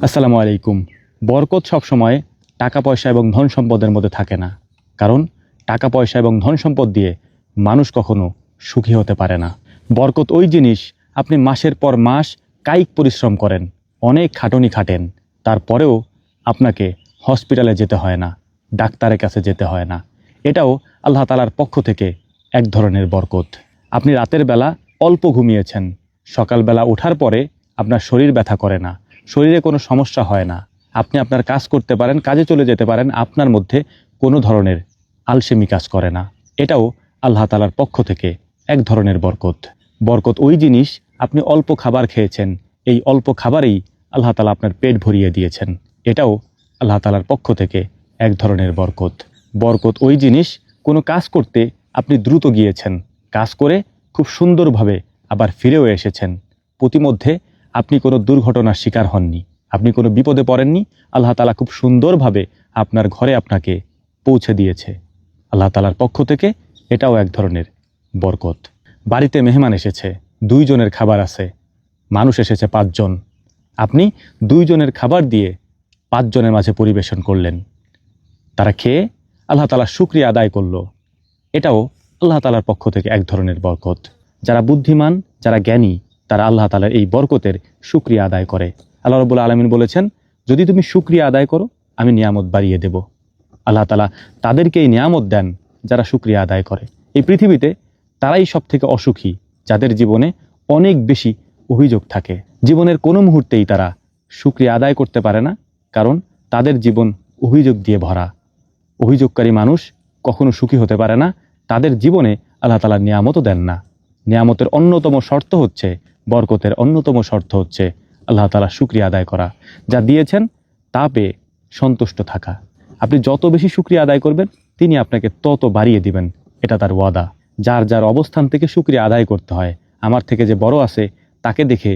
আসসালামু আলাইকুম। বরকত সবসময় টাকা পয়সা এবং ধন সম্পদের মধ্যে থাকে না। কারণ টাকা পয়সা এবং ধন সম্পদ দিয়ে মানুষ কখনো সুখী হতে পারে না। বরকত ওই জিনিস, আপনি মাসের পর মাস কায়িক পরিশ্রম করেন, অনেক খাটুনি খাটেন, তারপরেও আপনাকে হসপিটালে যেতে হয় না, ডাক্তারের কাছে যেতে হয় না। এটাও আল্লাহ তাআলার পক্ষ থেকে এক ধরনের বরকত। আপনি রাতের বেলা অল্প ঘুমিয়েছেন, সকালবেলা ওঠার পরে আপনার শরীর ব্যথা করে না, শরীরে কোনো সমস্যা হয় না, আপনি আপনার কাজ করতে পারেন, কাজে চলে যেতে পারেন, আপনার মধ্যে কোনো ধরনের আলসেমি কাজ করে না। এটাও আল্লাহ তাআলার পক্ষ থেকে এক ধরনের বরকত। বরকত ওই জিনিস, আপনি অল্প খাবার খেয়েছেন, এই অল্প খাবারেই আল্লাহ তাআলা আপনার পেট ভরিয়ে দিয়েছেন। এটাও আল্লাহ তাআলার পক্ষ থেকে এক ধরনের বরকত। বরকত ওই জিনিস, কোনো কাজ করতে আপনি দ্রুত গিয়েছেন, কাজ করে খুব সুন্দরভাবে আবার ফিরেও এসেছেন, প্রতিমধ্যে আপনি কোনো দুর্ঘটনার শিকার হননি, আপনি কোনো বিপদে পড়েননি, আল্লাহ তাআলা খুব সুন্দরভাবে আপনার ঘরে আপনাকে পৌঁছে দিয়েছে। আল্লাহ তাআলার পক্ষ থেকে এটাও এক ধরনের বরকত। বাড়িতে মেহমান এসেছে, 2 জনের খাবার আছে, মানুষ এসেছে 5 জন, আপনি 2 জনের খাবার দিয়ে 5 জনের মাঝে পরিবেশন করলেন, তারা খেয়ে আল্লাহ তাআলার শুকরিয়া আদায় করলো। এটাও আল্লাহ তাআলার পক্ষ থেকে এক ধরনের বরকত। যারা বুদ্ধিমান, যারা জ্ঞানী, তারা আল্লাহ তাআলার এই বরকতের শুকরিয়া আদায় করে। আল্লাহ রাব্বুল আলামিন বলেছেন, যদি তুমি শুকরিয়া আদায় করো আমি নিয়ামত বাড়িয়ে দেব। আল্লাহ তাআলা তাদেরকে এই নিয়ামত দেন যারা শুকরিয়া আদায় করে। এই পৃথিবীতে তারাই সব থেকে অসুখী, যাদের জীবনে অনেক বেশি অভিযোগ থাকে। জীবনের কোনো মুহূর্তেই তারা শুকরিয়া আদায় করতে পারে না, কারণ তাদের জীবন অভিযোগ দিয়ে ভরা। অভিযোগকারী মানুষ কখনো সুখী হতে পারে না, তাদের জীবনে আল্লাহ তাআলা নিয়ামতও দেন না। নিয়ামতের অন্যতম শর্ত হচ্ছে, বরকতের অন্যতম শর্ত হচ্ছে আল্লাহ তাআলা শুকরিয়া আদায় করা। যা দিয়েছেন তা পেয়ে সন্তুষ্ট থাকা। আপনি যত বেশি শুকরিয়া আদায় করবেন, তিনি আপনাকে তত বাড়িয়ে দিবেন, এটা তার ওয়াদা। যার যার অবস্থান থেকে শুকরিয়া আদায় করতে হয়। আমার থেকে যে বড় আছে তাকে দেখে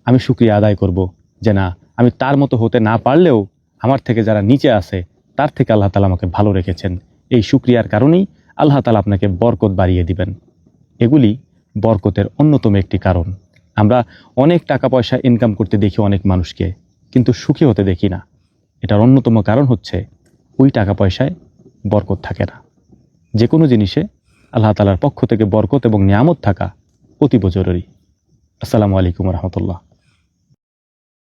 আমি শুকরিয়া আদায় করব, যে না, আমি তার মতো হতে না পারলেও আমার থেকে যারা নিচে আছে তার থেকে আল্লাহ তাআলা আমাকে ভালো রেখেছেন। এই শুকরিয়ার কারণেই আল্লাহ তাআলা আপনাকে বরকত বাড়িয়ে দিবেন। এগুলি বরকতের অন্যতম একটি কারণ। আমরা অনেক টাকা পয়সা ইনকাম করতে দেখি অনেক মানুষকে, কিন্তু সুখী হতে দেখি না। এটার অন্যতম কারণ হচ্ছে, ওই টাকা পয়সায় বরকত থাকে না। যে কোনো জিনিসে আল্লাহ তাআলার পক্ষ থেকে বরকত এবং নিয়ামত থাকা অতীব জরুরি। আসসালামু আলাইকুম ওয়া রাহমাতুল্লাহ।